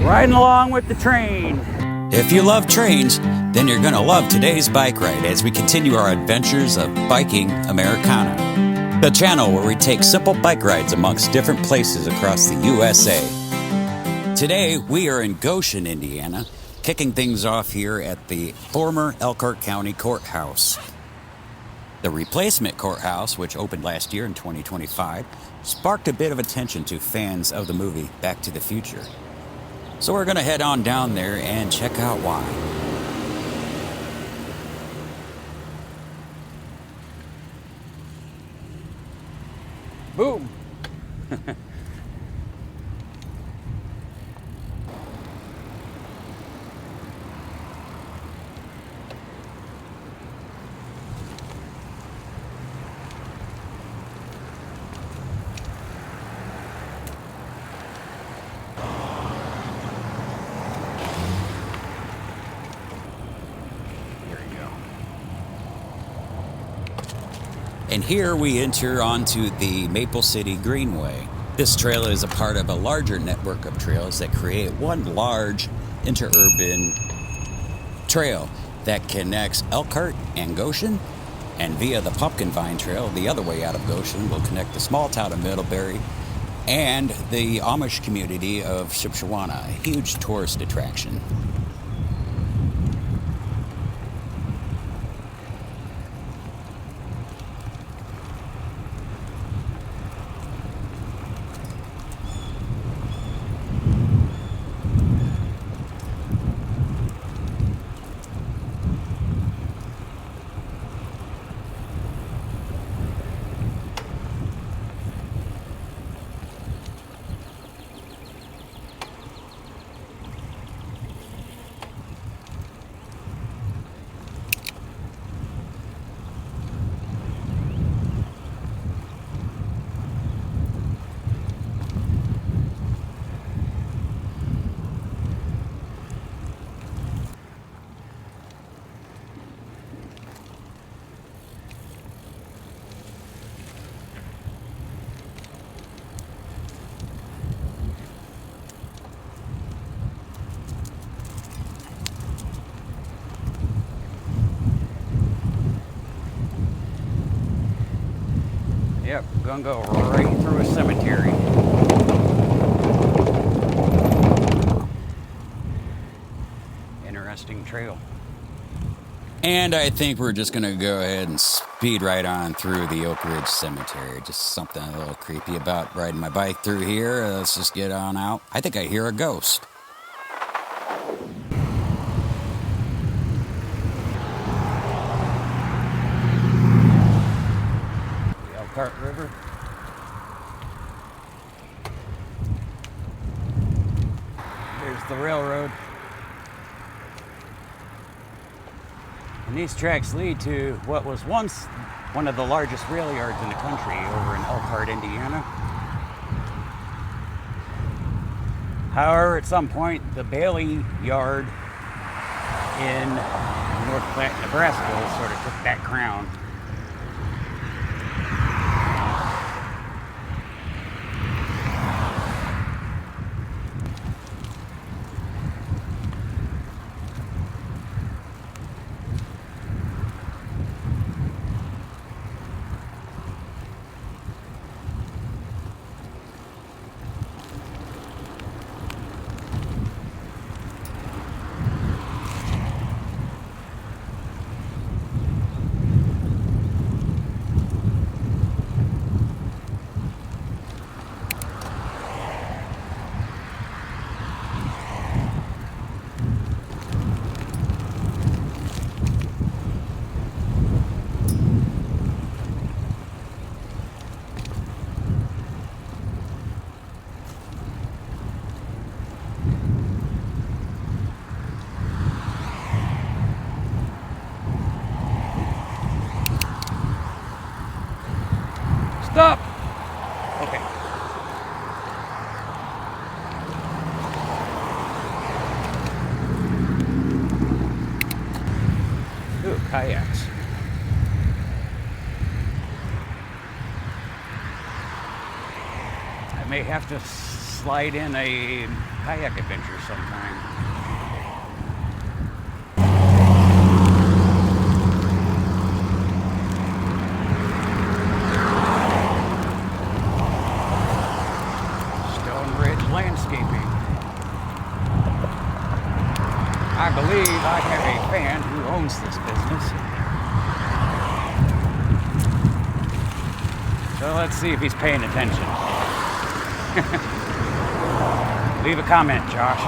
Riding along with the train. If you love trains, then you're going to love today's bike ride as we continue our adventures of Biking Americana, the channel where we take simple bike rides amongst different places across the USA. Today, we are in Goshen, Indiana, kicking things off here at the former Elkhart County Courthouse. The replacement courthouse, which opened last year in 2025, sparked a bit of attention to fans of the movie Back to the Future. So we're going to head on down there and check out why. Boom! And here we enter onto the Maple City Greenway. This trail is a part of a larger network of trails that create one large interurban trail that connects Elkhart and Goshen, and via the Pumpkin Vine Trail, the other way out of Goshen, will connect the small town of Middlebury and the Amish community of Shipshewana, a huge tourist attraction. Yep, gonna go right through a cemetery. Interesting trail. And I think we're just going to go ahead and speed right on through the Oak Ridge Cemetery. Just something a little creepy about riding my bike through here. Let's just get on out. I think I hear a ghost. The Elkhart River. There's the railroad. And these tracks lead to what was once one of the largest rail yards in the country over in Elkhart, Indiana. However, at some point, the Bailey Yard in North Platte, Nebraska sort of took that crown. Stop! Okay. Ooh, kayaks. I may have to slide in a kayak adventure sometime. Stone Ridge Landscaping. I believe I have a fan who owns this business. So let's see if he's paying attention. Leave a comment, Josh.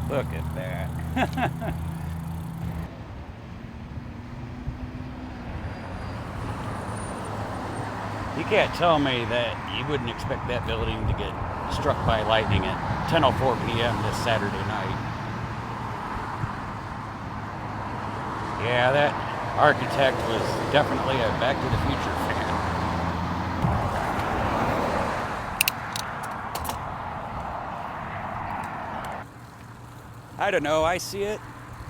Look at that. You can't tell me that you wouldn't expect that building to get struck by lightning at 10:04 p.m. this Saturday night. Yeah, that architect was definitely a Back to the Future fan. I don't know, I see it,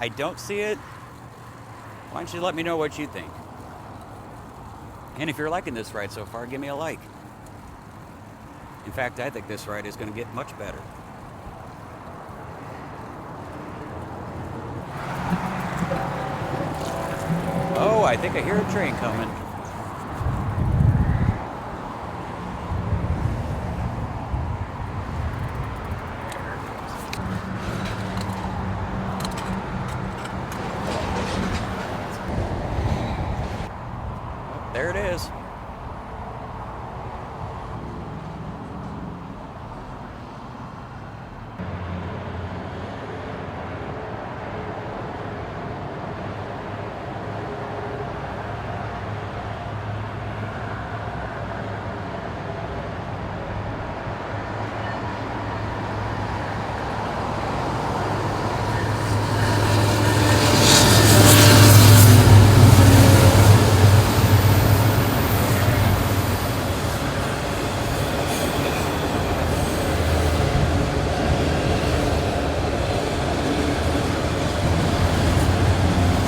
I don't see it. Why don't you let me know what you think? And if you're liking this ride so far, give me a like. In fact, I think this ride is going to get much better. Oh, I think I hear a train coming. There it is.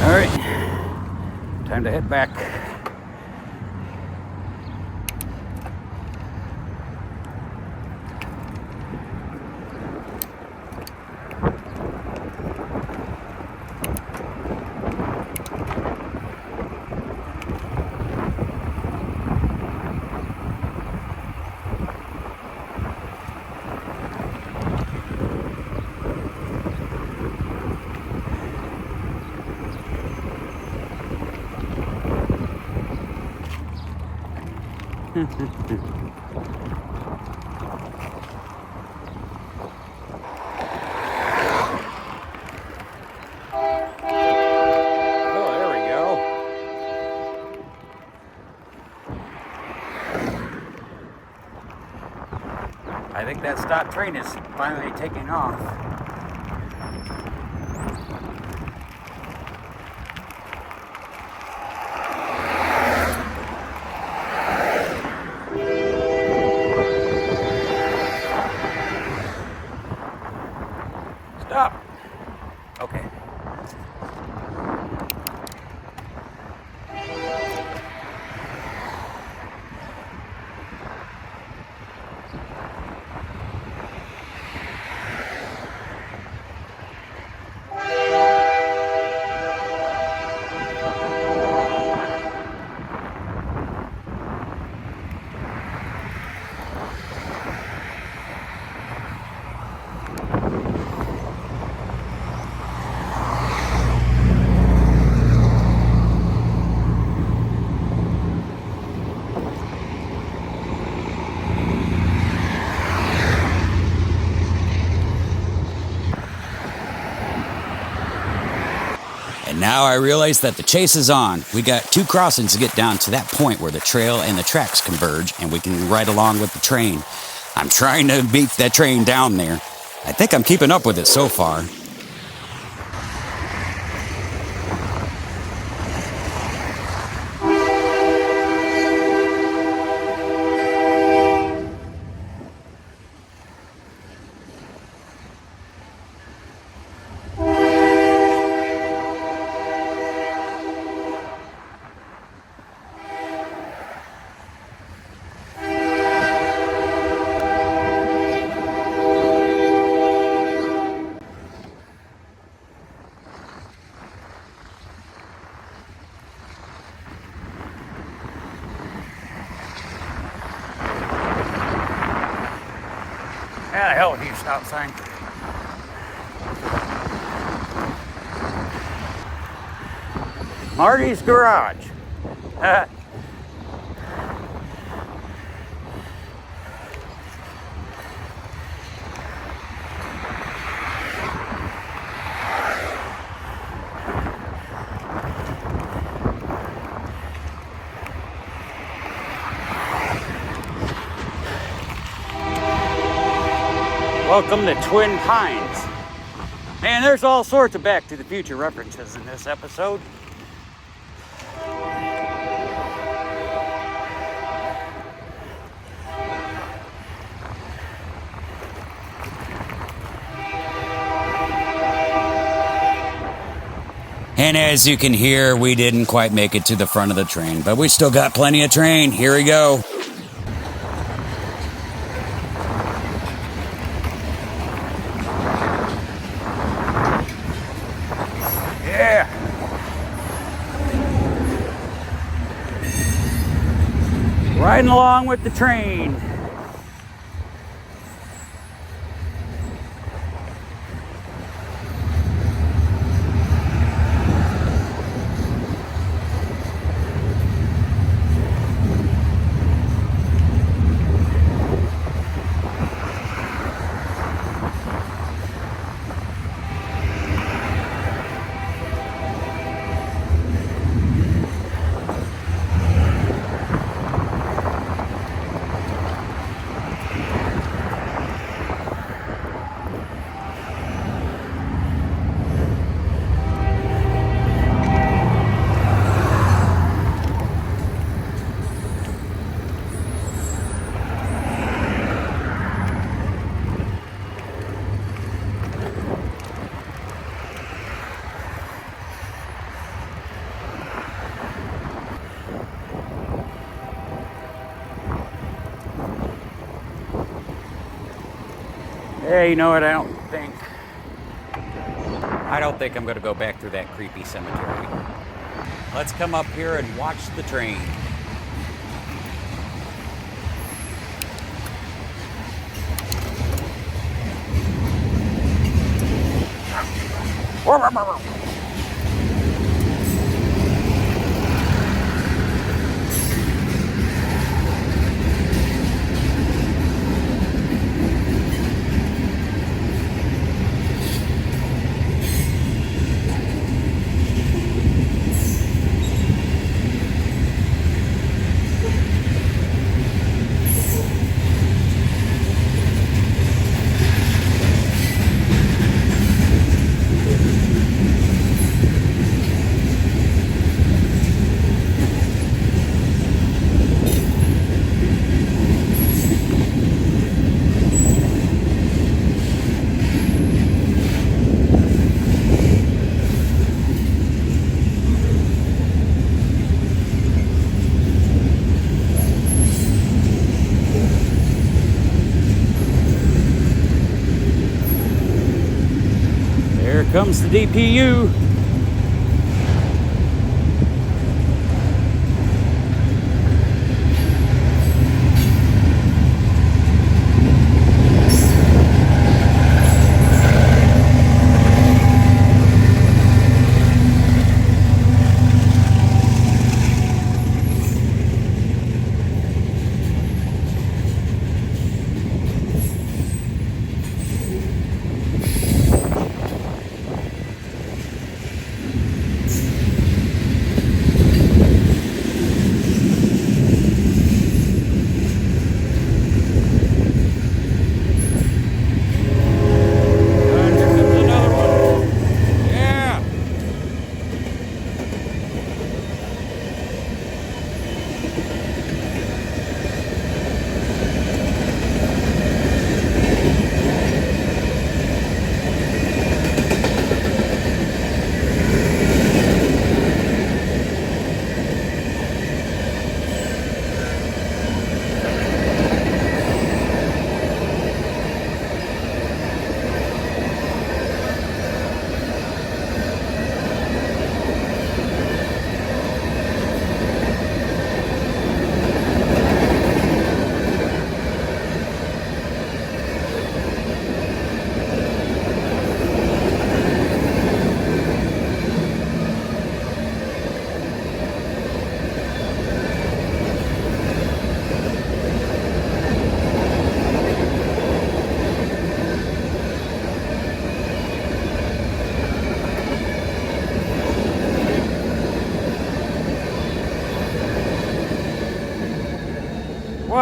All right, time to head back. Oh, there we go. I think that stop train is finally taking off. Stop. Okay. And now I realize that the chase is on. We got 2 crossings to get down to that point where the trail and the tracks converge, and we can ride along with the train. I'm trying to beat that train down there. I think I'm keeping up with it so far. Yeah, the hell with you, stop sign. Marty's Garage. Welcome to Twin Pines. Man, there's all sorts of Back to the Future references in this episode. And as you can hear, we didn't quite make it to the front of the train, but we still got plenty of train. Here we go. Yeah. Riding along with the train. Hey, you know what? I don't think I'm going to go back through that creepy cemetery. Let's come up here and watch the train. Here comes the DPU.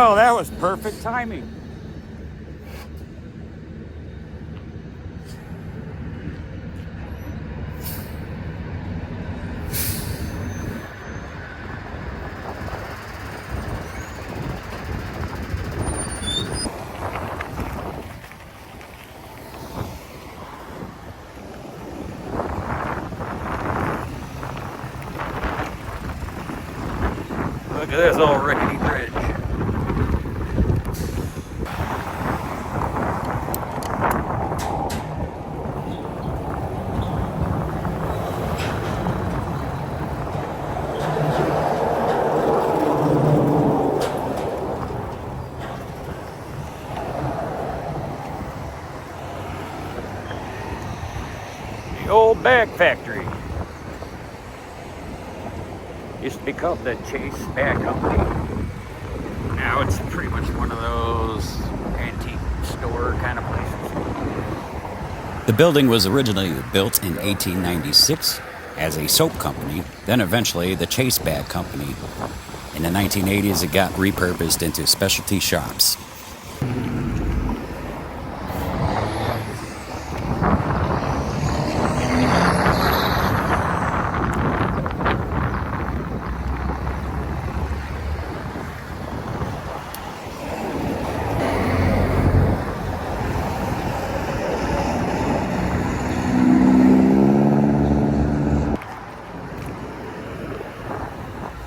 Well, that was perfect timing. Look at this old rickety bridge. The old bag factory. Used to be called the Chase Bag Company. Now it's pretty much one of those antique store kind of places. The building was originally built in 1896 as a soap company, then eventually the Chase Bag Company. In the 1980s, it got repurposed into specialty shops.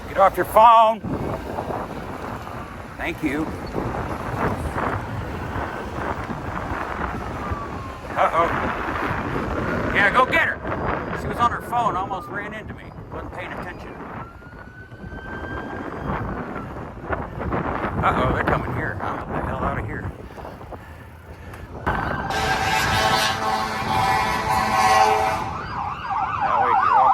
Get off your phone. Thank you. Uh-oh. Yeah, go get her. She was on her phone, almost ran into me. Wasn't paying attention. Uh-oh, they're coming here. I'm the hell out of here. I'll wake you up.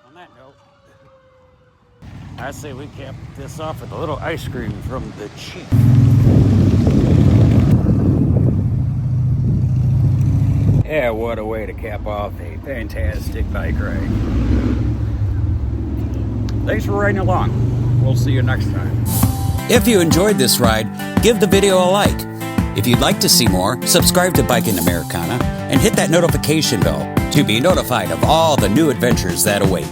On that note, I say we cap this off with a little ice cream from the Chief. Yeah, what a way to cap off a fantastic bike ride. Thanks for riding along. We'll see you next time. If you enjoyed this ride, give the video a like. If you'd like to see more, subscribe to Biking Americana and hit that notification bell to be notified of all the new adventures that await.